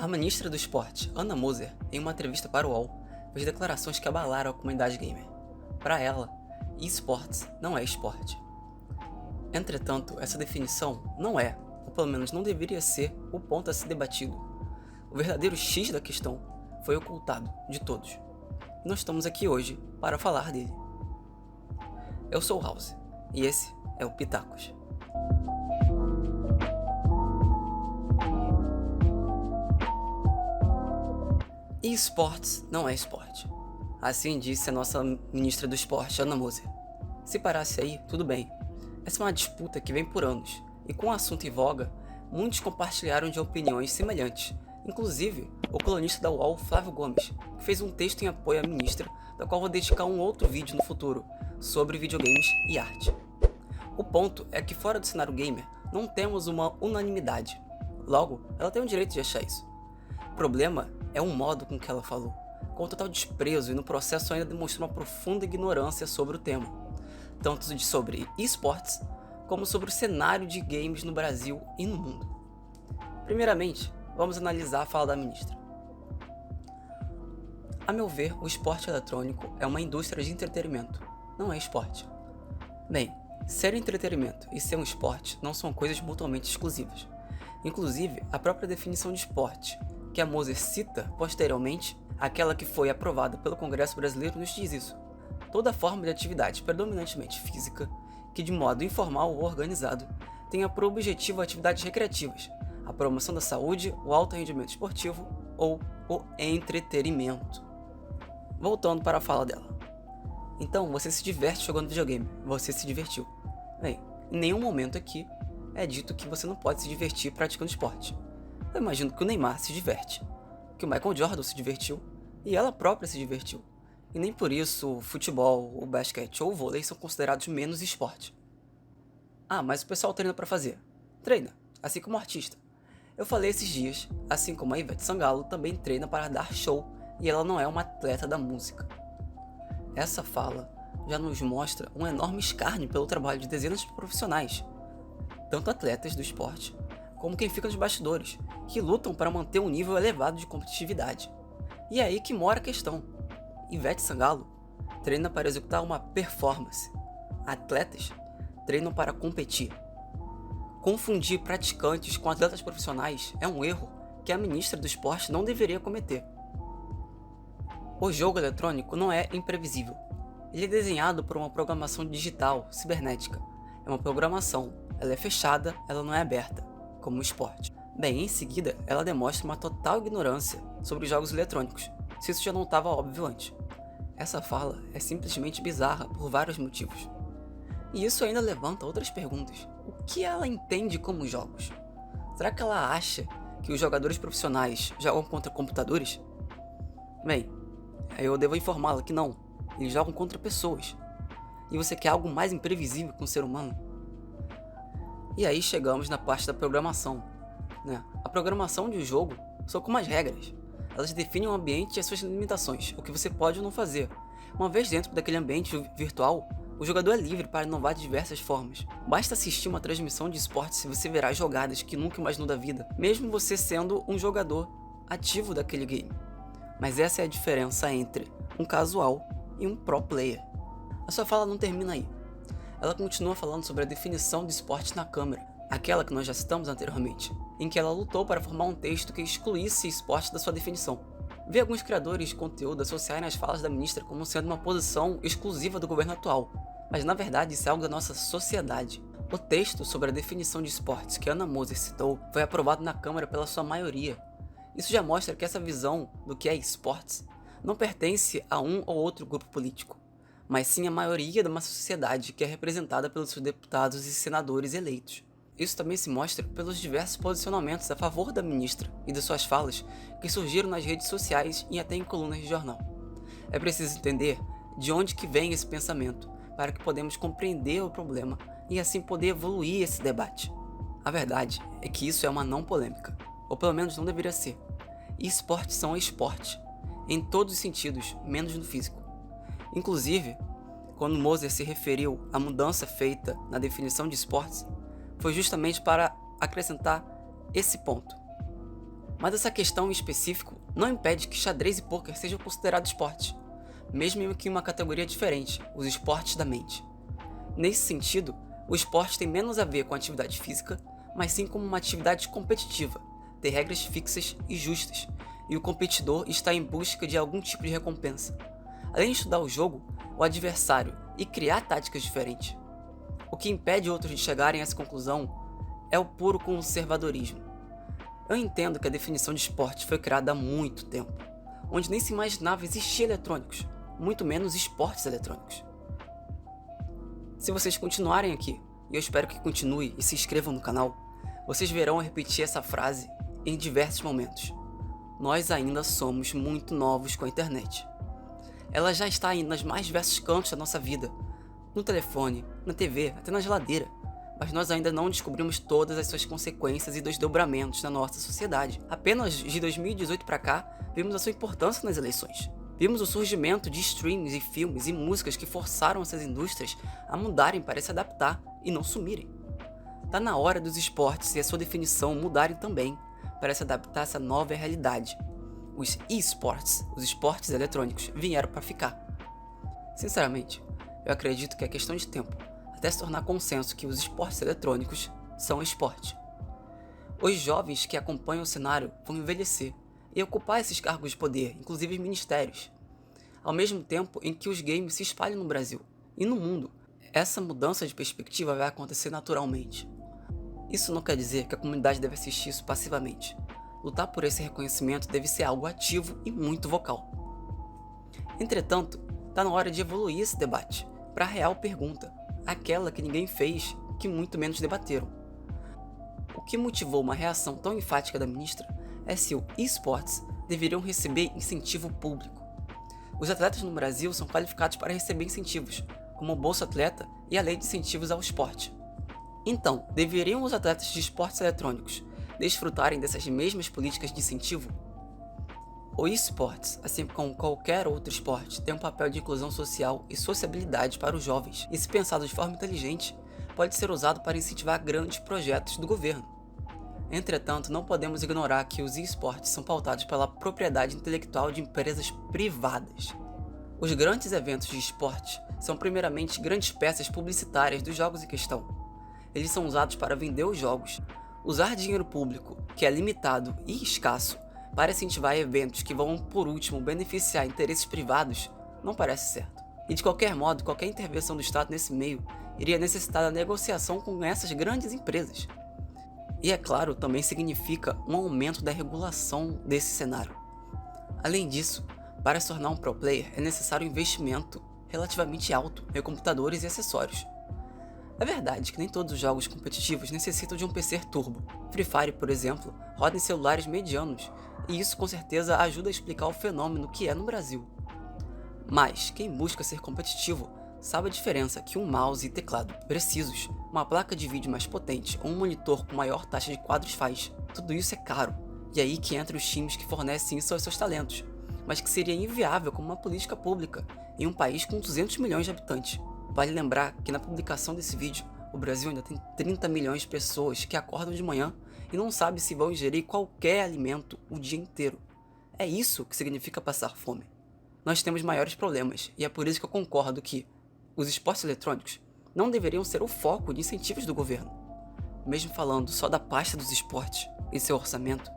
A ministra do Esporte, Ana Moser, em uma entrevista para o UOL, fez declarações que abalaram a comunidade gamer. Para ela, esportes não é esporte. Entretanto, essa definição não é, ou pelo menos não deveria ser, o ponto a ser debatido. O verdadeiro X da questão foi ocultado de todos. E nós estamos aqui hoje para falar dele. Eu sou o House, e esse é o Pitacos. E esportes não é esporte. Assim disse a nossa ministra do esporte, Ana Moser. Se parasse aí, tudo bem. Essa é uma disputa que vem por anos, e com o assunto em voga, muitos compartilharam de opiniões semelhantes, inclusive o colunista da UOL, Flávio Gomes, que fez um texto em apoio à ministra, da qual vou dedicar um outro vídeo no futuro, sobre videogames e arte. O ponto é que fora do cenário gamer, não temos uma unanimidade. Logo, ela tem o direito de achar isso. O problema é o modo com que ela falou, com total desprezo e no processo ainda demonstrou uma profunda ignorância sobre o tema, tanto sobre esportes, como sobre o cenário de games no Brasil e no mundo. Primeiramente, vamos analisar a fala da ministra. A meu ver, o esporte eletrônico é uma indústria de entretenimento, não é esporte. Bem, ser entretenimento e ser um esporte não são coisas mutuamente exclusivas. Inclusive, a própria definição de esporte, que a Moser cita posteriormente, aquela que foi aprovada pelo Congresso Brasileiro, nos diz isso. Toda forma de atividade predominantemente física, que de modo informal ou organizado, tenha por objetivo atividades recreativas, a promoção da saúde, o alto rendimento esportivo ou o entretenimento. Voltando para a fala dela. Então, você se diverte jogando videogame, você se divertiu. Bem, em nenhum momento aqui é dito que você não pode se divertir praticando esporte. Eu imagino que o Neymar se diverte, que o Michael Jordan se divertiu e ela própria se divertiu. E nem por isso o futebol, o basquete ou o vôlei são considerados menos esporte. Ah, mas o pessoal treina para fazer. Treina, assim como o artista. Eu falei esses dias, assim como a Ivete Sangalo também treina para dar show e ela não é uma atleta da música. Essa fala já nos mostra um enorme escárnio pelo trabalho de dezenas de profissionais, tanto atletas do esporte, como quem fica nos bastidores, que lutam para manter um nível elevado de competitividade. E é aí que mora a questão. Ivete Sangalo treina para executar uma performance. Atletas treinam para competir. Confundir praticantes com atletas profissionais é um erro que a ministra do esporte não deveria cometer. O jogo eletrônico não é imprevisível. Ele é desenhado por uma programação digital, cibernética. É uma programação, ela é fechada, ela não é aberta, como o esporte. Bem, em seguida, ela demonstra uma total ignorância sobre os jogos eletrônicos, se isso já não estava óbvio antes. Essa fala é simplesmente bizarra por vários motivos. E isso ainda levanta outras perguntas. O que ela entende como jogos? Será que ela acha que os jogadores profissionais jogam contra computadores? Bem, eu devo informá-la que não, eles jogam contra pessoas. E você quer algo mais imprevisível que um ser humano? E aí chegamos na parte da programação. A programação de um jogo são como as regras. Elas definem o ambiente e as suas limitações, o que você pode ou não fazer. Uma vez dentro daquele ambiente virtual, o jogador é livre para inovar de diversas formas. Basta assistir uma transmissão de esporte se você verá jogadas que nunca imaginou da vida, mesmo você sendo um jogador ativo daquele game. Mas essa é a diferença entre um casual e um pro player. A sua fala não termina aí. Ela continua falando sobre a definição de esporte na Câmara, aquela que nós já citamos anteriormente, em que ela lutou para formar um texto que excluísse esporte da sua definição. Vi alguns criadores de conteúdo associarem as falas da ministra como sendo uma posição exclusiva do governo atual, mas na verdade isso é algo da nossa sociedade. O texto sobre a definição de esportes que Ana Moser citou foi aprovado na Câmara pela sua maioria. Isso já mostra que essa visão do que é esportes não pertence a um ou outro grupo político, mas sim a maioria de uma sociedade que é representada pelos seus deputados e senadores eleitos. Isso também se mostra pelos diversos posicionamentos a favor da ministra e de suas falas que surgiram nas redes sociais e até em colunas de jornal. É preciso entender de onde que vem esse pensamento para que podemos compreender o problema e assim poder evoluir esse debate. A verdade é que isso é uma não polêmica, ou pelo menos não deveria ser. E esportes são esporte, em todos os sentidos, menos no físico. Inclusive, quando Moser se referiu à mudança feita na definição de esportes, foi justamente para acrescentar esse ponto. Mas essa questão em específico não impede que xadrez e pôquer sejam considerados esportes, mesmo que em uma categoria diferente, os esportes da mente. Nesse sentido, o esporte tem menos a ver com a atividade física, mas sim como uma atividade competitiva, ter regras fixas e justas, e o competidor está em busca de algum tipo de recompensa, além de estudar o jogo, o adversário e criar táticas diferentes. O que impede outros de chegarem a essa conclusão é o puro conservadorismo. Eu entendo que a definição de esporte foi criada há muito tempo, onde nem se imaginava existir eletrônicos, muito menos esportes eletrônicos. Se vocês continuarem aqui, e eu espero que continue e se inscrevam no canal, vocês verão eu repetir essa frase em diversos momentos. Nós ainda somos muito novos com a internet. Ela já está aí nos mais diversos cantos da nossa vida, no telefone, na TV, até na geladeira, mas nós ainda não descobrimos todas as suas consequências e desdobramentos na nossa sociedade. Apenas de 2018 para cá, vimos a sua importância nas eleições. Vimos o surgimento de streams e filmes e músicas que forçaram essas indústrias a mudarem para se adaptar e não sumirem. Tá na hora dos esportes e a sua definição mudarem também, para se adaptar a essa nova realidade. Os esports, os esportes eletrônicos, vieram para ficar. Sinceramente, eu acredito que é questão de tempo, até se tornar consenso que os esportes eletrônicos são esporte. Os jovens que acompanham o cenário vão envelhecer e ocupar esses cargos de poder, inclusive ministérios, ao mesmo tempo em que os games se espalham no Brasil e no mundo. Essa mudança de perspectiva vai acontecer naturalmente. Isso não quer dizer que a comunidade deve assistir isso passivamente. Lutar por esse reconhecimento deve ser algo ativo e muito vocal. Entretanto, está na hora de evoluir esse debate para a real pergunta, aquela que ninguém fez, que muito menos debateram. O que motivou uma reação tão enfática da ministra é se os esportes deveriam receber incentivo público. Os atletas no Brasil são qualificados para receber incentivos, como o Bolsa Atleta e a Lei de Incentivos ao Esporte. Então, deveriam os atletas de esportes eletrônicos desfrutarem dessas mesmas políticas de incentivo? O esportes, assim como qualquer outro esporte, tem um papel de inclusão social e sociabilidade para os jovens, e se pensado de forma inteligente, pode ser usado para incentivar grandes projetos do governo. Entretanto, não podemos ignorar que os esportes são pautados pela propriedade intelectual de empresas privadas. Os grandes eventos de esporte são primeiramente grandes peças publicitárias dos jogos em questão. Eles são usados para vender os jogos. Usar dinheiro público, que é limitado e escasso, para incentivar eventos que vão, por último, beneficiar interesses privados, não parece certo. E de qualquer modo, qualquer intervenção do Estado nesse meio iria necessitar da negociação com essas grandes empresas. E é claro, também significa um aumento da regulação desse cenário. Além disso, para se tornar um pro player é necessário um investimento relativamente alto em computadores e acessórios. É verdade que nem todos os jogos competitivos necessitam de um PC turbo. Free Fire, por exemplo, roda em celulares medianos, e isso com certeza ajuda a explicar o fenômeno que é no Brasil. Mas quem busca ser competitivo sabe a diferença que um mouse e teclado precisos, uma placa de vídeo mais potente ou um monitor com maior taxa de quadros faz. Tudo isso é caro, e aí que entram os times que fornecem isso aos seus talentos, mas que seria inviável como uma política pública em um país com 200 milhões de habitantes. Vale lembrar que na publicação desse vídeo, o Brasil ainda tem 30 milhões de pessoas que acordam de manhã e não sabem se vão ingerir qualquer alimento o dia inteiro. É isso que significa passar fome. Nós temos maiores problemas, e é por isso que eu concordo que os esportes eletrônicos não deveriam ser o foco de incentivos do governo. Mesmo falando só da pasta dos esportes e seu orçamento,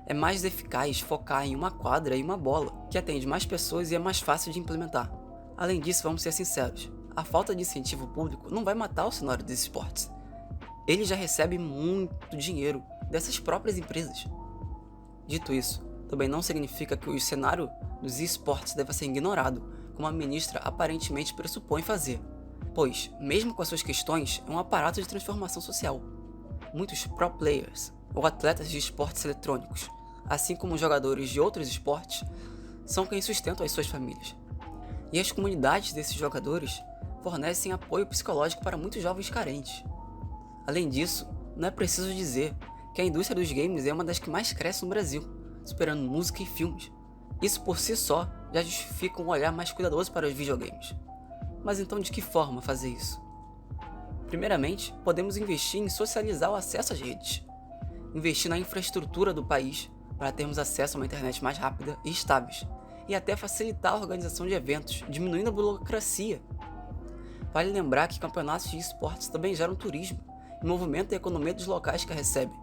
é mais eficaz focar em uma quadra e uma bola, que atende mais pessoas e é mais fácil de implementar. Além disso, vamos ser sinceros, a falta de incentivo público não vai matar o cenário dos esportes. Ele já recebe muito dinheiro dessas próprias empresas. Dito isso, também não significa que o cenário dos esportes deva ser ignorado, como a ministra aparentemente pressupõe fazer, pois, mesmo com as suas questões, é um aparato de transformação social. Muitos pro players, ou atletas de esportes eletrônicos, assim como jogadores de outros esportes, são quem sustentam as suas famílias. E as comunidades desses jogadores fornecem apoio psicológico para muitos jovens carentes. Além disso, não é preciso dizer que a indústria dos games é uma das que mais cresce no Brasil, superando música e filmes. Isso por si só já justifica um olhar mais cuidadoso para os videogames. Mas então de que forma fazer isso? Primeiramente, podemos investir em socializar o acesso às redes. Investir na infraestrutura do país, para termos acesso a uma internet mais rápida e estáveis, e até facilitar a organização de eventos, diminuindo a burocracia. Vale lembrar que campeonatos de esportes também geram turismo e movimentam a economia dos locais que a recebem.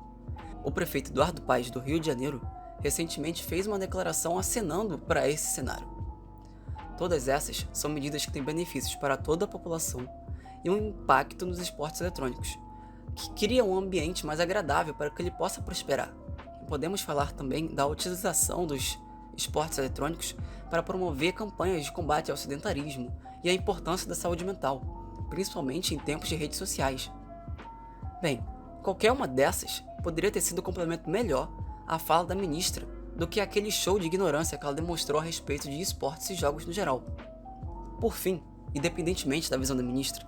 O prefeito Eduardo Paes, do Rio de Janeiro, recentemente fez uma declaração acenando para esse cenário. Todas essas são medidas que têm benefícios para toda a população e um impacto nos esportes eletrônicos, que cria um ambiente mais agradável para que ele possa prosperar. Podemos falar também da utilização dos esportes eletrônicos para promover campanhas de combate ao sedentarismo e a importância da saúde mental, principalmente em tempos de redes sociais. Bem, qualquer uma dessas poderia ter sido um complemento melhor à fala da ministra do que aquele show de ignorância que ela demonstrou a respeito de esportes e jogos no geral. Por fim, independentemente da visão da ministra,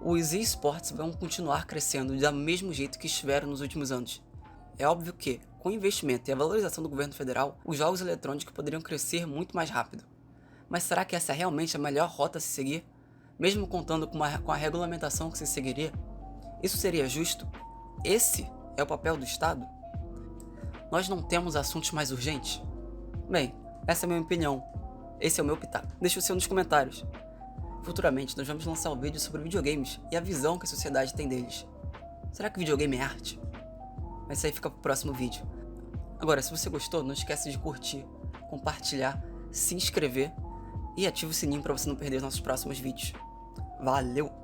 os esportes vão continuar crescendo do mesmo jeito que estiveram nos últimos anos. É óbvio que, com o investimento e a valorização do governo federal, os jogos eletrônicos poderiam crescer muito mais rápido. Mas será que essa é realmente a melhor rota a se seguir? Mesmo contando com a regulamentação que se seguiria? Isso seria justo? Esse é o papel do Estado? Nós não temos assuntos mais urgentes? Bem, essa é a minha opinião. Esse é o meu pitaco. Deixe o seu nos comentários. Futuramente nós vamos lançar um vídeo sobre videogames e a visão que a sociedade tem deles. Será que videogame é arte? Mas isso aí fica pro próximo vídeo. Agora, se você gostou, não esquece de curtir, compartilhar, se inscrever e ativa o sininho para você não perder os nossos próximos vídeos. Valeu!